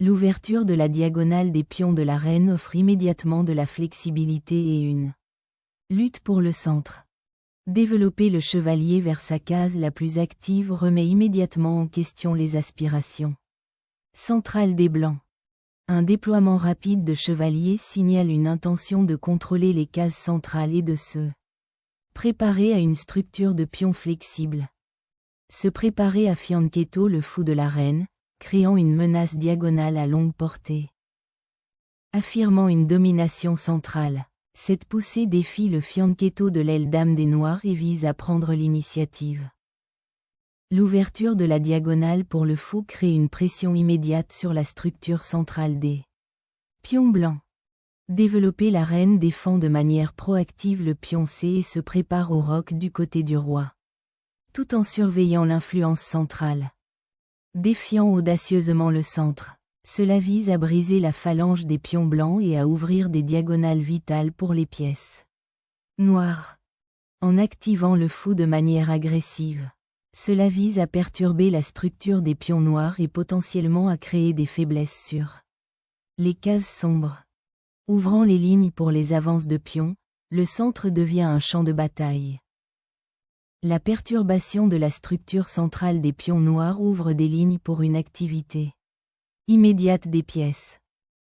L'ouverture de la diagonale des pions de la reine offre immédiatement de la flexibilité et une lutte pour le centre. Développer le chevalier vers sa case la plus active remet immédiatement en question les aspirations centrales des blancs. Un déploiement rapide de chevalier signale une intention de contrôler les cases centrales et de se préparer à une structure de pions flexible. Se préparer à fianchetto le fou de la reine, créant une menace diagonale à longue portée. Affirmant une domination centrale, cette poussée défie le fianchetto de l'aile dame des noirs et vise à prendre l'initiative. L'ouverture de la diagonale pour le fou crée une pression immédiate sur la structure centrale des pions blancs. Développer la reine défend de manière proactive le pion C et se prépare au roc du côté du roi, tout en surveillant l'influence centrale. Défiant audacieusement le centre, cela vise à briser la phalange des pions blancs et à ouvrir des diagonales vitales pour les pièces noires. En activant le fou de manière agressive, cela vise à perturber la structure des pions noirs et potentiellement à créer des faiblesses sur les cases sombres. Ouvrant les lignes pour les avances de pions, le centre devient un champ de bataille. La perturbation de la structure centrale des pions noirs ouvre des lignes pour une activité immédiate des pièces.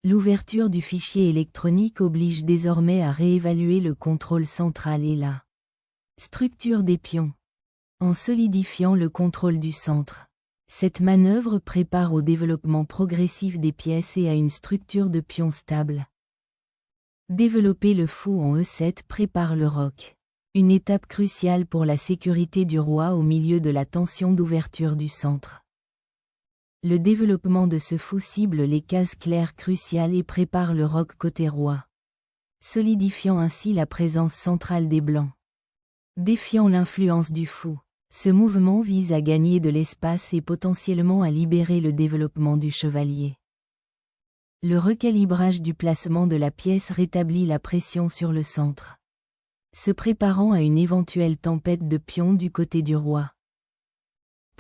L'ouverture du fichier électronique oblige désormais à réévaluer le contrôle central et la structure des pions. En solidifiant le contrôle du centre, cette manœuvre prépare au développement progressif des pièces et à une structure de pions stable. Développer le fou en E7 prépare le roc. Une étape cruciale pour la sécurité du roi au milieu de la tension d'ouverture du centre. Le développement de ce fou cible les cases claires cruciales et prépare le roc côté roi, solidifiant ainsi la présence centrale des blancs. Défiant l'influence du fou, ce mouvement vise à gagner de l'espace et potentiellement à libérer le développement du chevalier. Le recalibrage du placement de la pièce rétablit la pression sur le centre, se préparant à une éventuelle tempête de pions du côté du roi.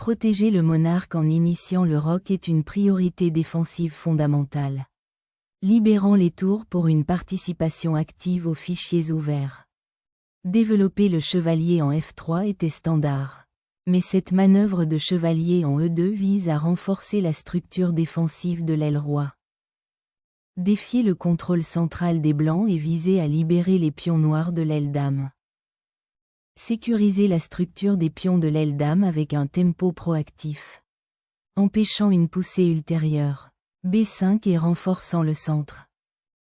Protéger le monarque en initiant le roc est une priorité défensive fondamentale, libérant les tours pour une participation active aux fichiers ouverts. Développer le chevalier en F3 était standard, mais cette manœuvre de chevalier en E2 vise à renforcer la structure défensive de l'aile roi. Défier le contrôle central des blancs et viser à libérer les pions noirs de l'aile dame. Sécuriser la structure des pions de l'aile dame avec un tempo proactif, empêchant une poussée ultérieure. B5 et renforçant le centre.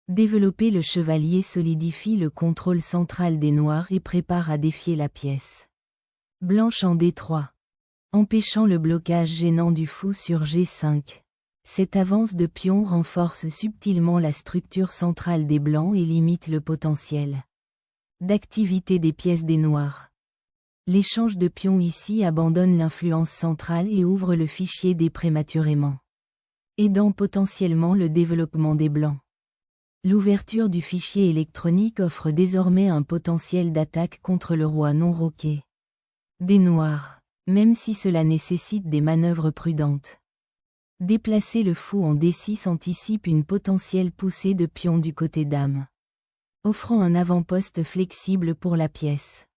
Développer le chevalier solidifie le contrôle central des noirs et prépare à défier la pièce blanche en D3, empêchant le blocage gênant du fou sur G5. Cette avance de pion renforce subtilement la structure centrale des blancs et limite le potentiel d'activité des pièces des noirs. L'échange de pions ici abandonne l'influence centrale et ouvre le fichier D prématurément, aidant potentiellement le développement des blancs. L'ouverture du fichier électronique offre désormais un potentiel d'attaque contre le roi non roqué des noirs, même si cela nécessite des manœuvres prudentes. Déplacer le fou en D6 anticipe une potentielle poussée de pions du côté dame, offrant un avant-poste flexible pour la pièce.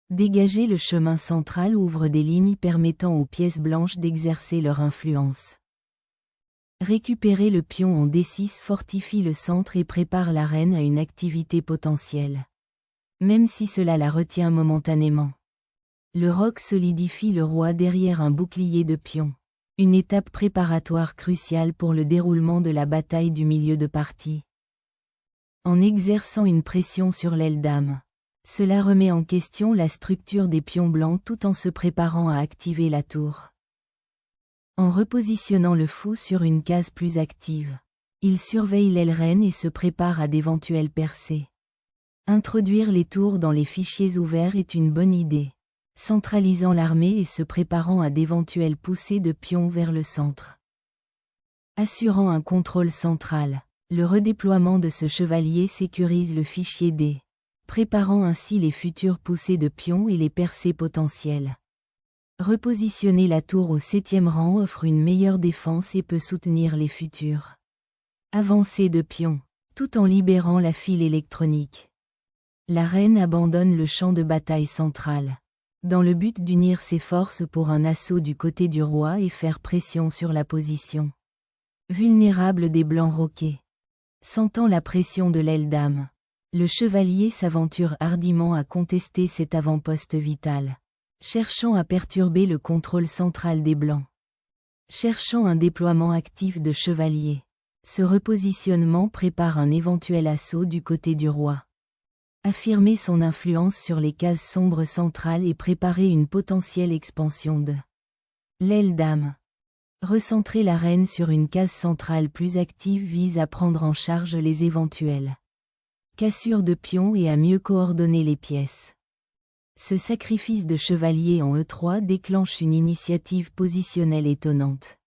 Dégager le chemin central ouvre des lignes permettant aux pièces blanches d'exercer leur influence. Récupérer le pion en D6 fortifie le centre et prépare la reine à une activité potentielle, même si cela la retient momentanément. Le roc solidifie le roi derrière un bouclier de pions, une étape préparatoire cruciale pour le déroulement de la bataille du milieu de partie. En exerçant une pression sur l'aile dame, cela remet en question la structure des pions blancs tout en se préparant à activer la tour. En repositionnant le fou sur une case plus active, il surveille l'aile reine et se prépare à d'éventuelles percées. Introduire les tours dans les fichiers ouverts est une bonne idée, centralisant l'armée et se préparant à d'éventuelles poussées de pions vers le centre. Assurant un contrôle central, le redéploiement de ce chevalier sécurise le fichier D, préparant ainsi les futures poussées de pions et les percées potentielles. Repositionner la tour au 7e rang offre une meilleure défense et peut soutenir les futures avancées de pions, tout en libérant la file électronique. La reine abandonne le champ de bataille central, dans le but d'unir ses forces pour un assaut du côté du roi et faire pression sur la position vulnérable des blancs roquets. Sentant la pression de l'aile dame, le chevalier s'aventure hardiment à contester cet avant-poste vital, cherchant à perturber le contrôle central des blancs. Cherchant un déploiement actif de chevaliers, ce repositionnement prépare un éventuel assaut du côté du roi. Affirmer son influence sur les cases sombres centrales et préparer une potentielle expansion de l'aile dame. Recentrer la reine sur une case centrale plus active vise à prendre en charge les éventuelles cassures de pions et à mieux coordonner les pièces. Ce sacrifice de chevalier en E3 déclenche une initiative positionnelle étonnante,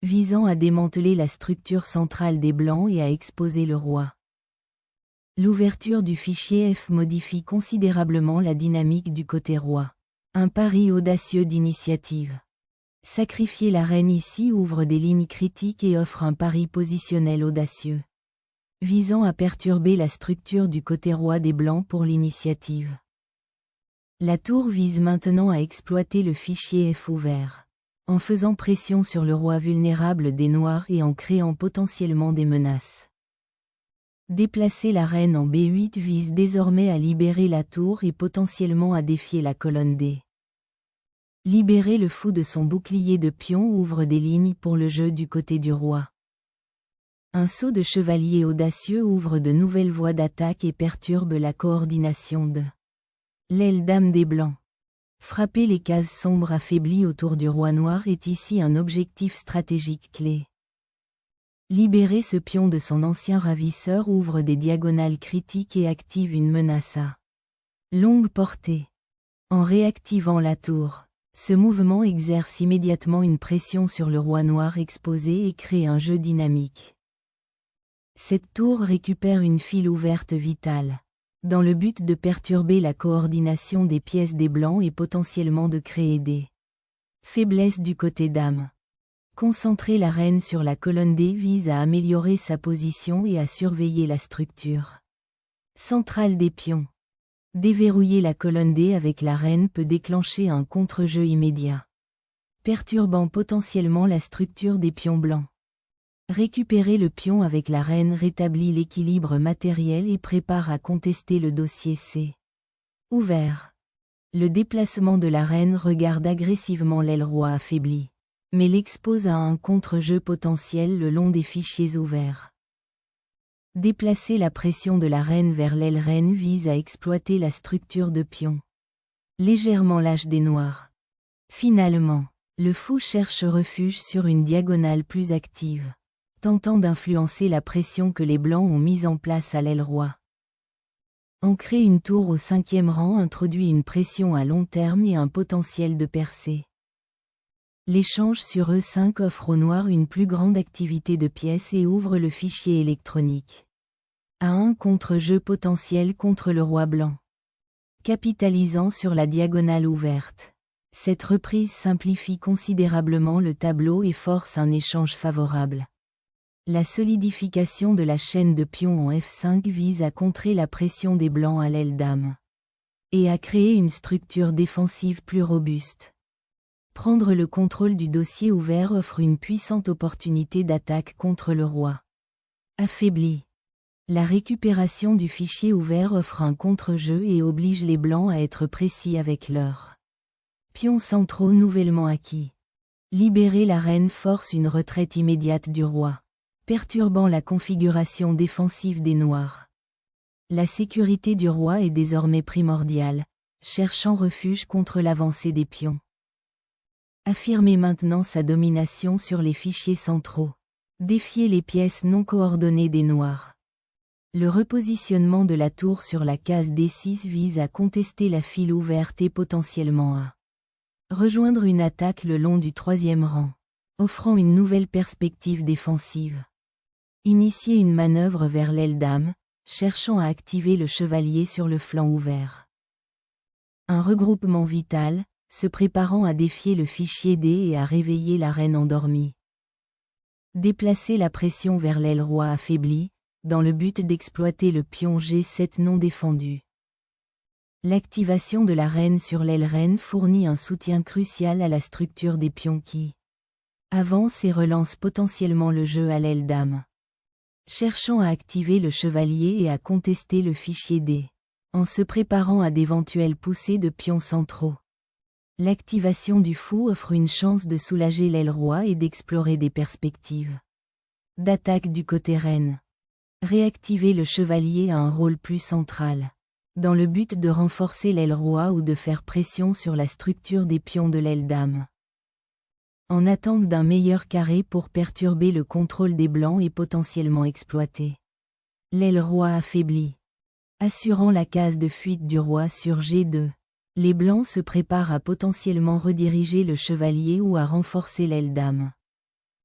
visant à démanteler la structure centrale des blancs et à exposer le roi. L'ouverture du fichier F modifie considérablement la dynamique du côté roi. Un pari audacieux d'initiative. Sacrifier la reine ici ouvre des lignes critiques et offre un pari positionnel audacieux, visant à perturber la structure du côté roi des blancs pour l'initiative. La tour vise maintenant à exploiter le fichier F ouvert, en faisant pression sur le roi vulnérable des noirs et en créant potentiellement des menaces. Déplacer la reine en B8 vise désormais à libérer la tour et potentiellement à défier la colonne D. Libérer le fou de son bouclier de pion ouvre des lignes pour le jeu du côté du roi. Un saut de chevalier audacieux ouvre de nouvelles voies d'attaque et perturbe la coordination de l'aile dame des blancs. Frapper les cases sombres affaiblies autour du roi noir est ici un objectif stratégique clé. Libérer ce pion de son ancien ravisseur ouvre des diagonales critiques et active une menace à longue portée. En réactivant la tour, ce mouvement exerce immédiatement une pression sur le roi noir exposé et crée un jeu dynamique. Cette tour récupère une file ouverte vitale, dans le but de perturber la coordination des pièces des blancs et potentiellement de créer des faiblesses du côté dame. Concentrer la reine sur la colonne D vise à améliorer sa position et à surveiller la structure centrale des pions. Déverrouiller la colonne D avec la reine peut déclencher un contre-jeu immédiat, perturbant potentiellement la structure des pions blancs. Récupérer le pion avec la reine rétablit l'équilibre matériel et prépare à contester le dossier C. Ouvert. Le déplacement de la reine regarde agressivement l'aile roi affaiblie, mais l'expose à un contre-jeu potentiel le long des fichiers ouverts. Déplacer la pression de la reine vers l'aile reine vise à exploiter la structure de pion, légèrement lâche des noirs. Finalement, le fou cherche refuge sur une diagonale plus active, tentant d'influencer la pression que les blancs ont mise en place à l'aile roi. Ancrer une tour au 5e rang introduit une pression à long terme et un potentiel de percée. L'échange sur E5 offre aux noirs une plus grande activité de pièces et ouvre le fichier électronique à un contre-jeu potentiel contre le roi blanc. Capitalisant sur la diagonale ouverte, cette reprise simplifie considérablement le tableau et force un échange favorable. La solidification de la chaîne de pions en F5 vise à contrer la pression des blancs à l'aile dame et à créer une structure défensive plus robuste. Prendre le contrôle du dossier ouvert offre une puissante opportunité d'attaque contre le roi affaibli. La récupération du fichier ouvert offre un contre-jeu et oblige les blancs à être précis avec leurs pions centraux nouvellement acquis. Libérer la reine force une retraite immédiate du roi, perturbant la configuration défensive des noirs. La sécurité du roi est désormais primordiale, cherchant refuge contre l'avancée des pions. Affirmer maintenant sa domination sur les fichiers centraux. Défier les pièces non coordonnées des noirs. Le repositionnement de la tour sur la case D6 vise à contester la file ouverte et potentiellement à rejoindre une attaque le long du 3e rang, offrant une nouvelle perspective défensive. Initier une manœuvre vers l'aile dame, cherchant à activer le chevalier sur le flanc ouvert. Un regroupement vital, se préparant à défier le fichier D et à réveiller la reine endormie. Déplacer la pression vers l'aile roi affaiblie, dans le but d'exploiter le pion G7 non défendu. L'activation de la reine sur l'aile reine fournit un soutien crucial à la structure des pions qui avancent et relancent potentiellement le jeu à l'aile dame. Cherchant à activer le chevalier et à contester le fichier D, en se préparant à d'éventuelles poussées de pions centraux. L'activation du fou offre une chance de soulager l'aile roi et d'explorer des perspectives d'attaque du côté reine. Réactiver le chevalier a un rôle plus central, dans le but de renforcer l'aile roi ou de faire pression sur la structure des pions de l'aile dame. En attente d'un meilleur carré pour perturber le contrôle des blancs et potentiellement exploiter l'aile roi affaiblie. Assurant la case de fuite du roi sur G2. Les blancs se préparent à potentiellement rediriger le chevalier ou à renforcer l'aile dame.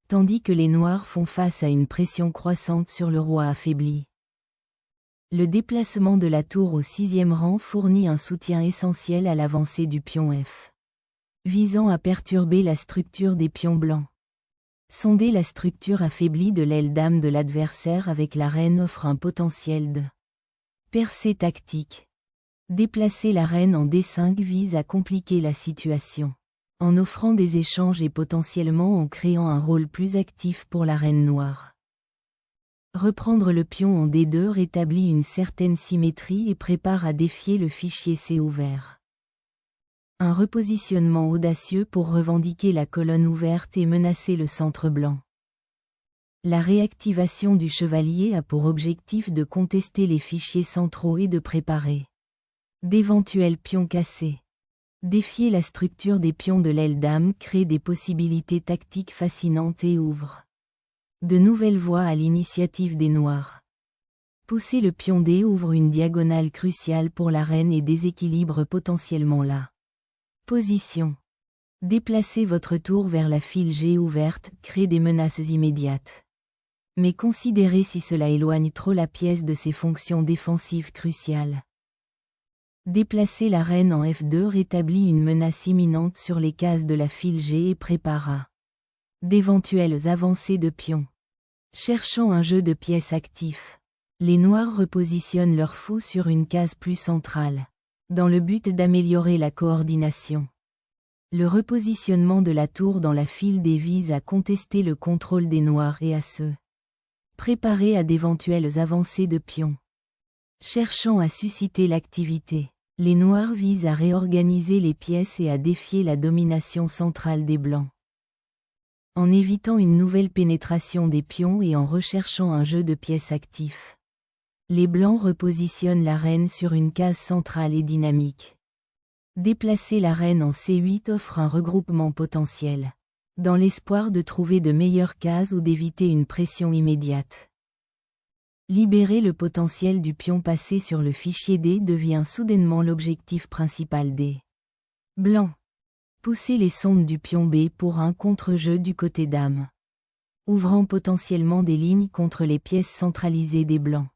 Tandis que les noirs font face à une pression croissante sur le roi affaibli. Le déplacement de la tour au 6e rang fournit un soutien essentiel à l'avancée du pion F, visant à perturber la structure des pions blancs. Sonder la structure affaiblie de l'aile dame de l'adversaire avec la reine offre un potentiel de percée tactique. Déplacer la reine en D5 vise à compliquer la situation, en offrant des échanges et potentiellement en créant un rôle plus actif pour la reine noire. Reprendre le pion en D2 rétablit une certaine symétrie et prépare à défier le fichier C ouvert. Un repositionnement audacieux pour revendiquer la colonne ouverte et menacer le centre blanc. La réactivation du chevalier a pour objectif de contester les fichiers centraux et de préparer d'éventuels pions cassés. Défier la structure des pions de l'aile dame crée des possibilités tactiques fascinantes et ouvre de nouvelles voies à l'initiative des noirs. Pousser le pion D ouvre une diagonale cruciale pour la reine et déséquilibre potentiellement la position. Déplacer votre tour vers la file G ouverte crée des menaces immédiates. Mais considérez si cela éloigne trop la pièce de ses fonctions défensives cruciales. Déplacer la reine en F2 rétablit une menace imminente sur les cases de la file G et prépara d'éventuelles avancées de pions. Cherchant un jeu de pièces actif, les noirs repositionnent leur fou sur une case plus centrale, dans le but d'améliorer la coordination. Le repositionnement de la tour dans la file D vise à contester le contrôle des noirs et à se préparer à d'éventuelles avancées de pions. Cherchant à susciter l'activité, les noirs visent à réorganiser les pièces et à défier la domination centrale des blancs. En évitant une nouvelle pénétration des pions et en recherchant un jeu de pièces actif, les blancs repositionnent la reine sur une case centrale et dynamique. Déplacer la reine en C8 offre un regroupement potentiel, dans l'espoir de trouver de meilleures cases ou d'éviter une pression immédiate. Libérer le potentiel du pion passé sur le fichier D devient soudainement l'objectif principal des blancs. Pousser les sondes du pion B pour un contre-jeu du côté dame, ouvrant potentiellement des lignes contre les pièces centralisées des blancs.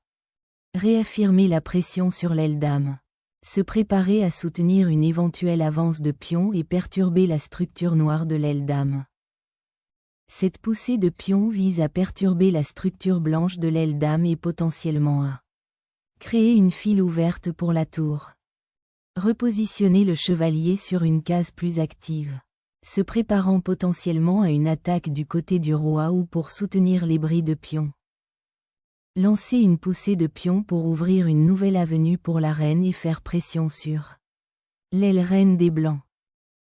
Réaffirmer la pression sur l'aile dame. Se préparer à soutenir une éventuelle avance de pion et perturber la structure noire de l'aile dame. Cette poussée de pion vise à perturber la structure blanche de l'aile dame et potentiellement à créer une file ouverte pour la tour. Repositionner le chevalier sur une case plus active, se préparant potentiellement à une attaque du côté du roi ou pour soutenir les bris de pion. Lancer une poussée de pion pour ouvrir une nouvelle avenue pour la reine et faire pression sur l'aile reine des blancs.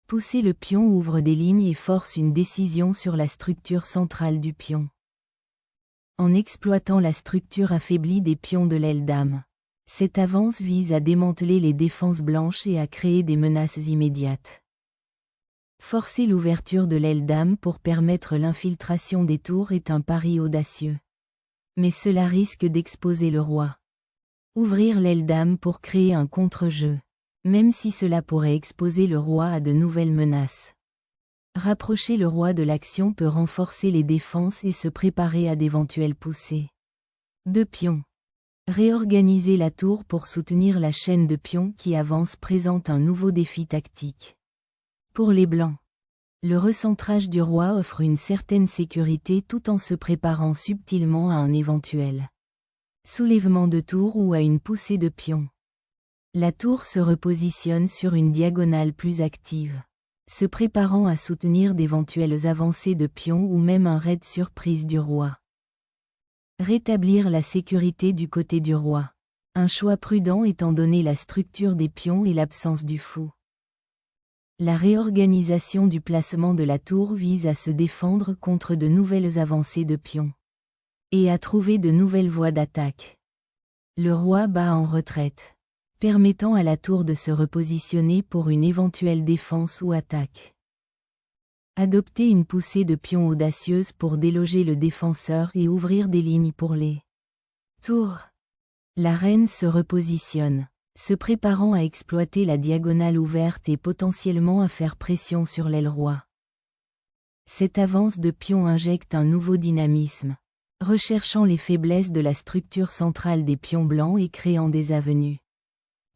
Pousser le pion ouvre des lignes et force une décision sur la structure centrale du pion. En exploitant la structure affaiblie des pions de l'aile dame, cette avance vise à démanteler les défenses blanches et à créer des menaces immédiates. Forcer l'ouverture de l'aile dame pour permettre l'infiltration des tours est un pari audacieux. Mais cela risque d'exposer le roi. Ouvrir l'aile dame pour créer un contre-jeu, même si cela pourrait exposer le roi à de nouvelles menaces. Rapprocher le roi de l'action peut renforcer les défenses et se préparer à d'éventuelles poussées de pions. Réorganiser la tour pour soutenir la chaîne de pions qui avance présente un nouveau défi tactique. Pour les blancs, le recentrage du roi offre une certaine sécurité tout en se préparant subtilement à un éventuel soulèvement de tour ou à une poussée de pion. La tour se repositionne sur une diagonale plus active, se préparant à soutenir d'éventuelles avancées de pion ou même un raid surprise du roi. Rétablir la sécurité du côté du roi. Un choix prudent étant donné la structure des pions et l'absence du fou. La réorganisation du placement de la tour vise à se défendre contre de nouvelles avancées de pions et à trouver de nouvelles voies d'attaque. Le roi bat en retraite, permettant à la tour de se repositionner pour une éventuelle défense ou attaque. Adopter une poussée de pions audacieuse pour déloger le défenseur et ouvrir des lignes pour les tours. La reine se repositionne, se préparant à exploiter la diagonale ouverte et potentiellement à faire pression sur l'aile roi. Cette avance de pion injecte un nouveau dynamisme, recherchant les faiblesses de la structure centrale des pions blancs et créant des avenues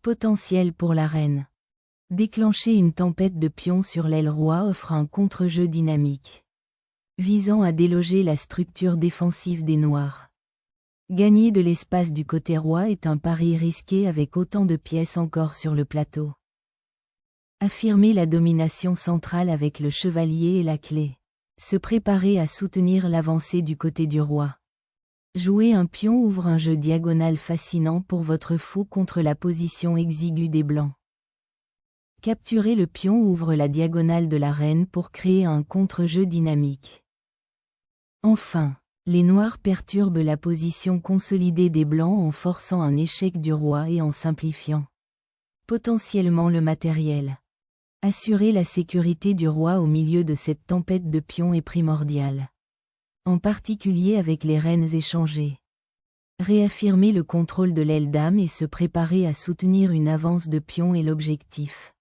potentielles pour la reine. Déclencher une tempête de pions sur l'aile roi offre un contre-jeu dynamique, visant à déloger la structure défensive des noirs. Gagner de l'espace du côté roi est un pari risqué avec autant de pièces encore sur le plateau. Affirmer la domination centrale avec le chevalier et la clé. Se préparer à soutenir l'avancée du côté du roi. Jouer un pion ouvre un jeu diagonal fascinant pour votre fou contre la position exiguë des blancs. Capturer le pion ouvre la diagonale de la reine pour créer un contre-jeu dynamique. Enfin, les noirs perturbent la position consolidée des blancs en forçant un échec du roi et en simplifiant potentiellement le matériel. Assurer la sécurité du roi au milieu de cette tempête de pions est primordial. En particulier avec les reines échangées. Réaffirmer le contrôle de l'aile dame et se préparer à soutenir une avance de pions est l'objectif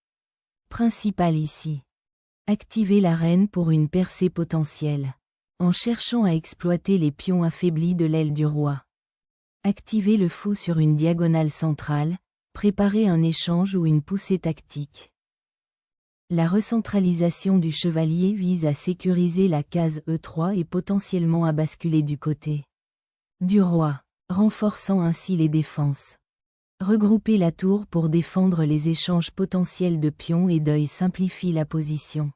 principal ici. Activer la reine pour une percée potentielle, en cherchant à exploiter les pions affaiblis de l'aile du roi. Activer le fou sur une diagonale centrale, préparer un échange ou une poussée tactique. La recentralisation du chevalier vise à sécuriser la case E3 et potentiellement à basculer du côté du roi, renforçant ainsi les défenses. Regrouper la tour pour défendre les échanges potentiels de pions et d'œil simplifie la position,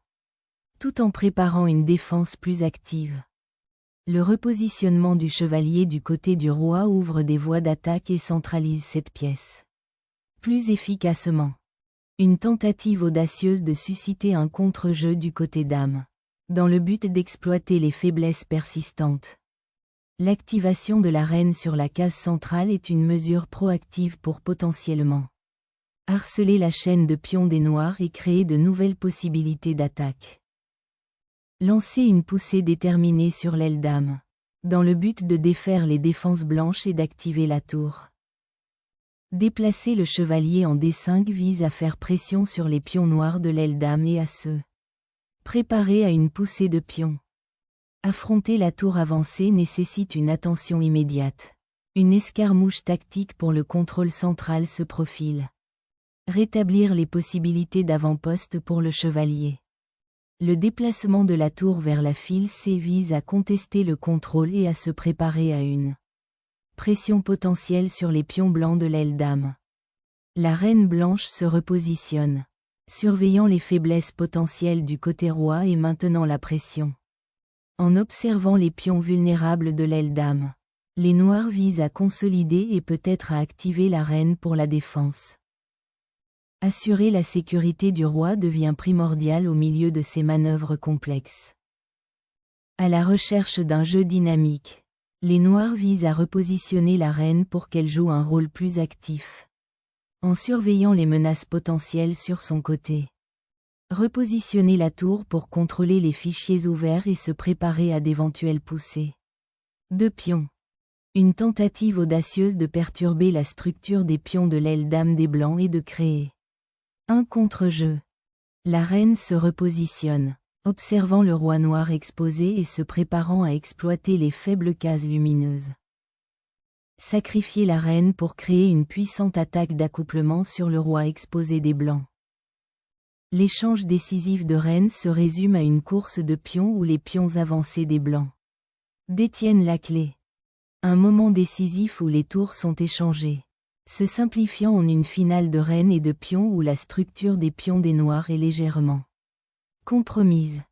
tout en préparant une défense plus active. Le repositionnement du chevalier du côté du roi ouvre des voies d'attaque et centralise cette pièce plus efficacement. Une tentative audacieuse de susciter un contre-jeu du côté dame, dans le but d'exploiter les faiblesses persistantes. L'activation de la reine sur la case centrale est une mesure proactive pour potentiellement harceler la chaîne de pions des noirs et créer de nouvelles possibilités d'attaque. Lancer une poussée déterminée sur l'aile dame, dans le but de défaire les défenses blanches et d'activer la tour. Déplacer le chevalier en D5 vise à faire pression sur les pions noirs de l'aile dame et à se préparer à une poussée de pions. Affronter la tour avancée nécessite une attention immédiate. Une escarmouche tactique pour le contrôle central se profile. Rétablir les possibilités d'avant-poste pour le chevalier. Le déplacement de la tour vers la file C vise à contester le contrôle et à se préparer à une pression potentielle sur les pions blancs de l'aile dame. La reine blanche se repositionne, surveillant les faiblesses potentielles du côté roi et maintenant la pression. En observant les pions vulnérables de l'aile dame, les noirs visent à consolider et peut-être à activer la reine pour la défense. Assurer la sécurité du roi devient primordial au milieu de ces manœuvres complexes. À la recherche d'un jeu dynamique, les noirs visent à repositionner la reine pour qu'elle joue un rôle plus actif, en surveillant les menaces potentielles sur son côté. Repositionner la tour pour contrôler les fichiers ouverts et se préparer à d'éventuelles poussées de pions. Une tentative audacieuse de perturber la structure des pions de l'aile dame des blancs et de créer un contre-jeu. La reine se repositionne, observant le roi noir exposé et se préparant à exploiter les faibles cases lumineuses. Sacrifier la reine pour créer une puissante attaque d'accouplement sur le roi exposé des blancs. L'échange décisif de reine se résume à une course de pions où les pions avancés des blancs détiennent la clé. Un moment décisif où les tours sont échangées, se simplifiant en une finale de reine et de pions où la structure des pions des noirs est légèrement compromise.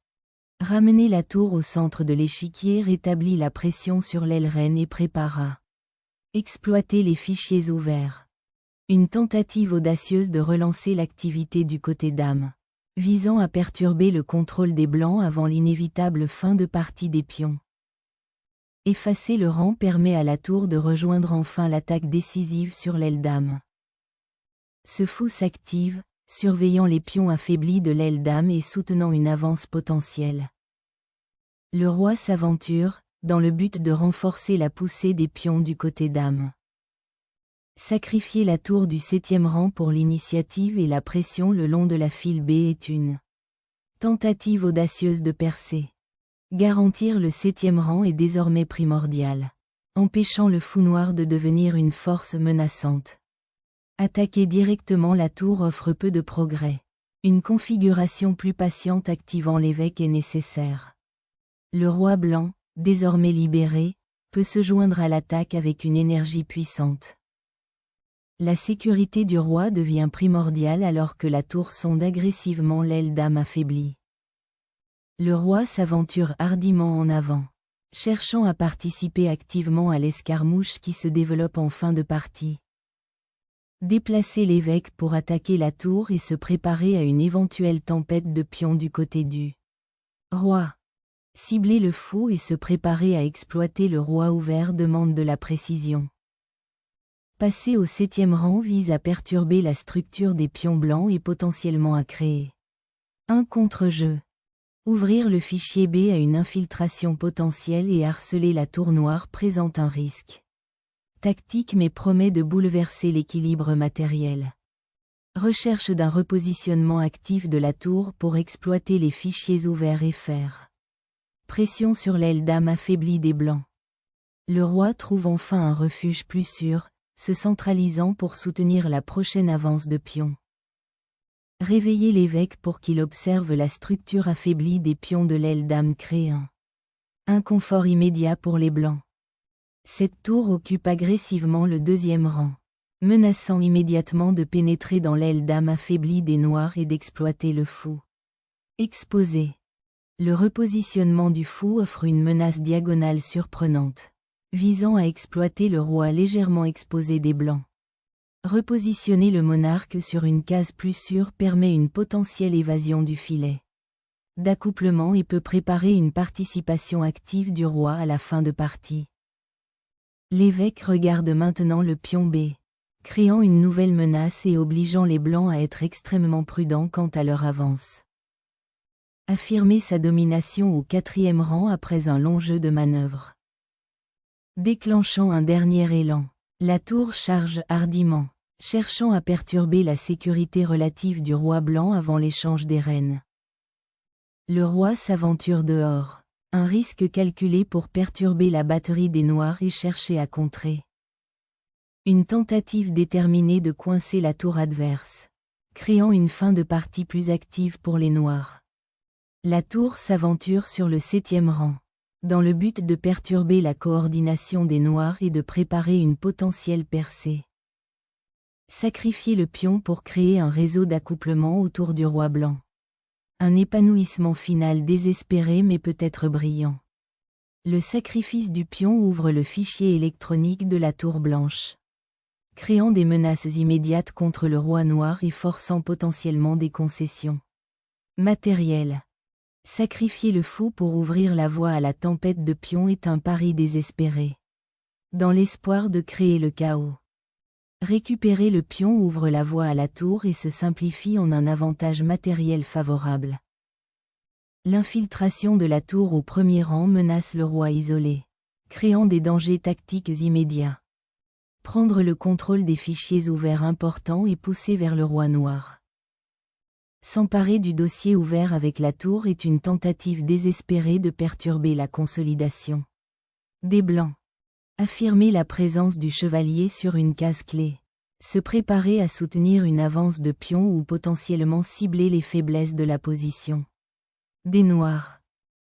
Ramener la tour au centre de l'échiquier rétablit la pression sur l'aile reine et prépare à exploiter les fichiers ouverts. Une tentative audacieuse de relancer l'activité du côté dame, visant à perturber le contrôle des blancs avant l'inévitable fin de partie des pions. Effacer le rang permet à la tour de rejoindre enfin l'attaque décisive sur l'aile dame. Ce fou s'active, surveillant les pions affaiblis de l'aile dame et soutenant une avance potentielle. Le roi s'aventure, dans le but de renforcer la poussée des pions du côté dame. Sacrifier la tour du 7e rang pour l'initiative et la pression le long de la file B est une tentative audacieuse de percer. Garantir le 7e rang est désormais primordial, empêchant le fou noir de devenir une force menaçante. Attaquer directement la tour offre peu de progrès. Une configuration plus patiente activant l'évêque est nécessaire. Le roi blanc, désormais libéré, peut se joindre à l'attaque avec une énergie puissante. La sécurité du roi devient primordiale alors que la tour sonde agressivement l'aile dame affaiblie. Le roi s'aventure hardiment en avant, cherchant à participer activement à l'escarmouche qui se développe en fin de partie. Déplacer l'évêque pour attaquer la tour et se préparer à une éventuelle tempête de pions du côté du roi. Cibler le fou et se préparer à exploiter le roi ouvert demande de la précision. Passer au 7e rang vise à perturber la structure des pions blancs et potentiellement à créer un contre-jeu. Ouvrir le fichier B à une infiltration potentielle et harceler la tour noire présente un risque tactique mais promet de bouleverser l'équilibre matériel. Recherche d'un repositionnement actif de la tour pour exploiter les fichiers ouverts et faire pression sur l'aile dame affaiblie des blancs. Le roi trouve enfin un refuge plus sûr, se centralisant pour soutenir la prochaine avance de pions. Réveiller l'évêque pour qu'il observe la structure affaiblie des pions de l'aile dame crée un inconfort immédiat pour les blancs. Cette tour occupe agressivement le 2e rang, menaçant immédiatement de pénétrer dans l'aile dame affaiblie des noirs et d'exploiter le fou exposé. Le repositionnement du fou offre une menace diagonale surprenante, visant à exploiter le roi légèrement exposé des blancs. Repositionner le monarque sur une case plus sûre permet une potentielle évasion du filet d'accouplement et peut préparer une participation active du roi à la fin de partie. L'évêque regarde maintenant le pion B, créant une nouvelle menace et obligeant les blancs à être extrêmement prudents quant à leur avance. Affirmer sa domination au 4e rang après un long jeu de manœuvres. Déclenchant un dernier élan, la tour charge hardiment, cherchant à perturber la sécurité relative du roi blanc avant l'échange des reines. Le roi s'aventure dehors, un risque calculé pour perturber la batterie des noirs et chercher à contrer. Une tentative déterminée de coincer la tour adverse, créant une fin de partie plus active pour les noirs. La tour s'aventure sur le 7e rang, dans le but de perturber la coordination des noirs et de préparer une potentielle percée. Sacrifier le pion pour créer un réseau d'accouplement autour du roi blanc. Un épanouissement final désespéré mais peut-être brillant. Le sacrifice du pion ouvre le fichier électronique de la tour blanche, créant des menaces immédiates contre le roi noir et forçant potentiellement des concessions matérielles. Sacrifier le fou pour ouvrir la voie à la tempête de pions est un pari désespéré, dans l'espoir de créer le chaos. Récupérer le pion ouvre la voie à la tour et se simplifie en un avantage matériel favorable. L'infiltration de la tour au 1er rang menace le roi isolé, créant des dangers tactiques immédiats. Prendre le contrôle des fichiers ouverts importants et pousser vers le roi noir. S'emparer du dossier ouvert avec la tour est une tentative désespérée de perturber la consolidation des blancs. Affirmer la présence du chevalier sur une case clé, Se préparer à soutenir une avance de pion ou potentiellement cibler les faiblesses de la position. Des noirs.